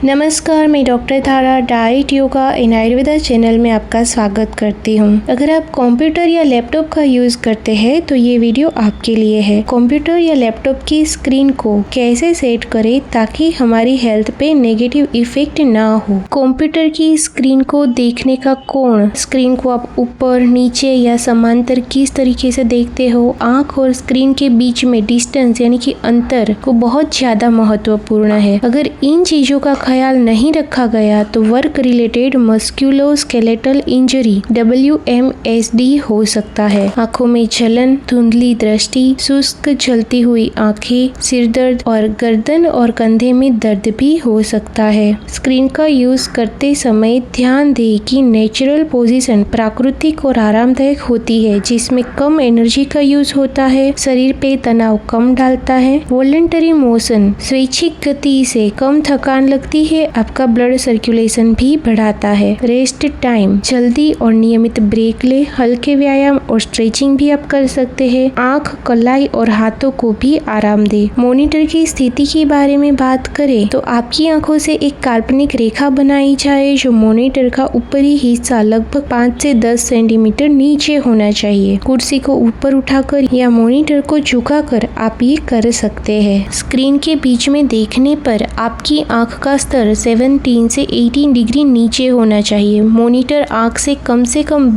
नमस्कार, मैं डॉक्टर थारा diet yoga and Ayurveda channel में आपका स्वागत करती हूँ। अगर आप कंप्यूटर या लैपटॉप का यूज करते हैं तो ये वीडियो आपके लिए है। कंप्यूटर या लैपटॉप की स्क्रीन को कैसे सेट करें ताकि हमारी हेल्थ पे नेगेटिव इफेक्ट ना हो। कंप्यूटर की स्क्रीन को देखने का कोण, स्क्रीन को आप ऊपर, नीचे या समांतर किस तरीके से देखते हो, आंख और स्क्रीन के बीच में डिस्टेंस यानी कि अंतर को बहुत ज्यादा महत्वपूर्ण है। अगर इन चीजों का ख्याल नहीं रखा गया तो work related musculoskeletal injury WMSD हो सकता है। आंखों में जलन, धुंधली दृष्टि, शुष्क जलती हुई आंखें, सिर दर्द और गर्दन और कंधे में दर्द भी हो सकता है। स्क्रीन का यूज करते समय ध्यान दें कि नेचुरल पोजीशन प्राकृतिक और आरामदायक होती है, जिसमें कम एनर्जी का यूज होता है, शरीर पे तनाव कम डालता है। वॉलंटरी मोशन, स्वैच्छिक गति से कम थकान लगती है, आपका ब्लड सर्कुलेशन भी बढ़ाता है। रेस्ट टाइम, जल्दी और नियमित ब्रेक ले, हल्के व्यायाम और स्ट्रेचिंग भी आप कर सकते हैं। आंख, कलाई और हाथों को भी आराम दे। मॉनिटर की स्थिति के बारे में बात करें तो आपकी आंखों से एक काल्पनिक रेखा बनाई जाए जो मॉनिटर का ऊपरी हिस्सा लगभग 5 से 10 सेंटीमीटर नीचे होना चाहिए। कुर्सी को ऊपर उठाकर या मॉनिटर को झुकाकर आप ये कर सकते हैं। स्क्रीन के बीच में देखने पर आपकी आंख का स्तर 17 से 18 डिग्री नीचे होना चाहिए। मॉनिटर आंख से कम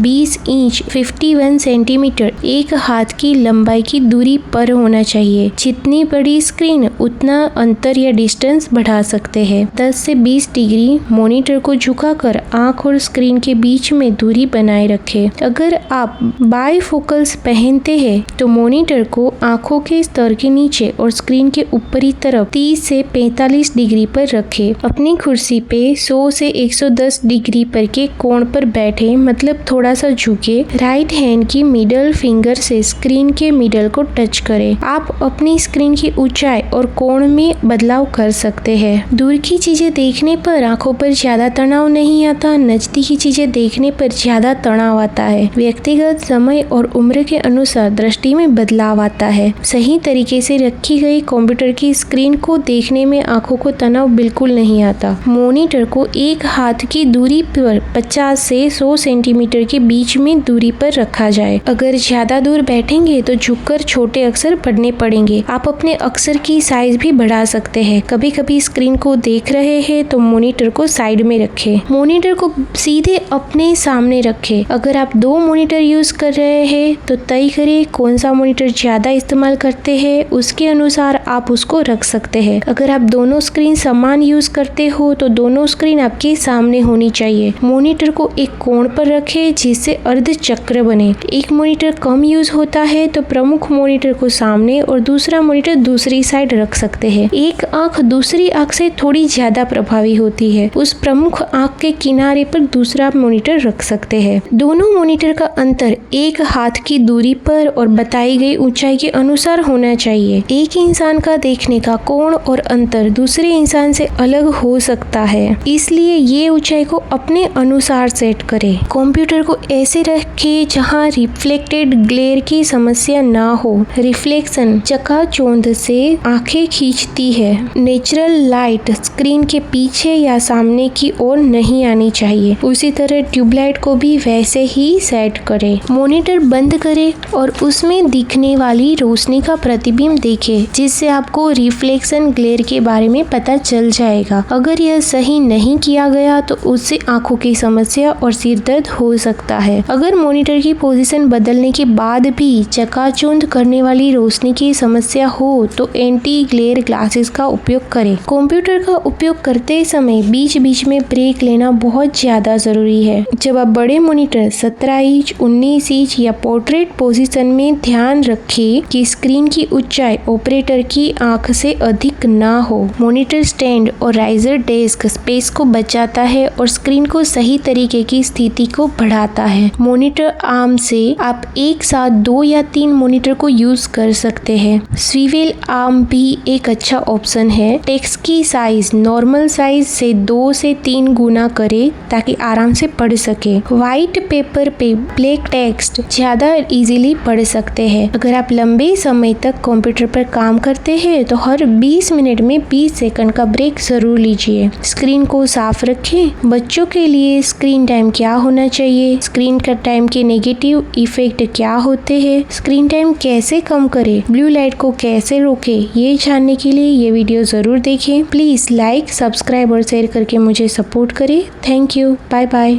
20 इंच 51 सेंटीमीटर एक हाथ की लंबाई की दूरी पर होना चाहिए। जितनी बड़ी स्क्रीन उतना अंतर या डिस्टेंस बढ़ा सकते हैं। 10 से 20 डिग्री मॉनिटर को झुकाकर आंख और स्क्रीन के बीच में दूरी बनाए रखें। अगर आप बाइफोकल्स पहनते हैं तो मॉनिटर को आंखों के स्तर के नीचे और स्क्रीन के ऊपरी तरफ 30 से 45 डिग्री पर रखें। अपनी कुर्सी पे 100 से 110 डिग्री पर के कोण पर बैठे, मतलब थोड़ा सा झुके। राइट हैंड की मिडल फिंगर से स्क्रीन के मिडल को टच करें। आप अपनी स्क्रीन की ऊंचाई और कोण में बदलाव कर सकते हैं। दूर की चीजें देखने पर आंखों पर ज्यादा तनाव नहीं आता, नजदीकी चीजें देखने पर ज्यादा तनाव आता है। व्यक्तिगत समय और उम्र के अनुसार दृष्टि में बदलाव आता है। सही तरीके से रखी गई कंप्यूटर की स्क्रीन को देखने में आंखों को तनाव बिल्कुल नहीं आता। मॉनिटर को एक हाथ की दूरी पर 50 से 100 सेंटीमीटर के बीच में दूरी पर रखा जाए। अगर ज्यादा दूर बैठेंगे तो झुककर छोटे अक्षर पढ़ने पड़ेंगे। आप अपने अक्षर की साइज भी बढ़ा सकते हैं। कभी कभी स्क्रीन को देख रहे हैं तो मॉनिटर को साइड में रखें। मॉनिटर को सीधे अपने सामने रखें। अगर आप 2 मॉनिटर यूज कर रहे हैं तो तय करें कौन सा मॉनिटर ज्यादा इस्तेमाल करते हैं, उसके अनुसार आप उसको रख सकते हैं। अगर आप दोनों स्क्रीन समान यूज करते हो तो दोनों स्क्रीन आपके सामने होनी चाहिए। मॉनिटर को एक कोण पर रखें जिससे अर्ध चक्र बने। एक मॉनिटर कम यूज होता है तो प्रमुख मॉनिटर को सामने और दूसरा मॉनिटर दूसरी साइड रख सकते हैं। एक आंख दूसरी आंख से थोड़ी ज्यादा प्रभावी होती है, उस प्रमुख आंख के किनारे पर दूसरा मॉनिटर रख सकते हैं। दोनों मॉनिटर का अंतर एक हाथ की दूरी पर और बताई गई ऊंचाई के अनुसार होना चाहिए। एक इंसान का देखने का कोण और अंतर दूसरे इंसान से अलग हो सकता है, इसलिए ये ऊंचाई को अपने अनुसार सेट करें। कंप्यूटर को ऐसे रखें जहां रिफ्लेक्टेड ग्लेयर की समस्या ना हो। रिफ्लेक्शन चकाचौंध से आंखें खींचती है। नेचुरल लाइट स्क्रीन के पीछे या सामने की ओर नहीं आनी चाहिए। उसी तरह ट्यूबलाइट को भी वैसे ही सेट करें। मॉनिटर बंद करें और उसमें दिखने वाली रोशनी का प्रतिबिंब देखें, जिससे आपको रिफ्लेक्शन ग्लेयर के बारे में पता चल जाएगा। अगर यह सही नहीं किया गया तो उससे आंखों की समस्या और सिर दर्द हो सकता है। अगर मॉनिटर की पोजीशन बदलने के बाद भी चकाचौंध करने वाली रोशनी की समस्या हो तो एंटी ग्लेयर ग्लासेस का उपयोग करें। कंप्यूटर का उपयोग करते समय बीच बीच में ब्रेक लेना बहुत ज्यादा जरूरी है। जब आप बड़े मॉनिटर 17 इंच, 19 इंच या पोर्ट्रेट पोजीशन में ध्यान रखें कि स्क्रीन की ऊंचाई ऑपरेटर की आंख से अधिक ना हो। मॉनिटर स्टैंड और राइजर डेस्क स्पेस को बचाता है और स्क्रीन को सही तरीके की स्थिति को बढ़ाता है। मॉनिटर आर्म से आप एक साथ 2 या 3 मॉनिटर को यूज कर सकते हैं। स्विवेल आर्म भी एक अच्छा ऑप्शन है। टेक्स्ट की साइज नॉर्मल साइज से 2 से 3 गुना करें ताकि आराम से पढ़ सके। व्हाइट पेपर पे ब्लैक टेक्स्ट ज्यादा इजीली पढ़ सकते हैं। अगर आप लंबे समय तक कंप्यूटर पर काम करते हैं तो हर 20 मिनट में 20 सेकंड का ब्रेक जरूर जरूर लीजिए। स्क्रीन को साफ रखें। बच्चों के लिए स्क्रीन टाइम क्या होना चाहिए, स्क्रीन का टाइम के नेगेटिव इफेक्ट क्या होते हैं, स्क्रीन टाइम कैसे कम करें, ब्लू लाइट को कैसे रोके, ये जानने के लिए ये वीडियो जरूर देखें। प्लीज लाइक, सब्सक्राइब और शेयर करके मुझे सपोर्ट करें। Thank you. Bye bye.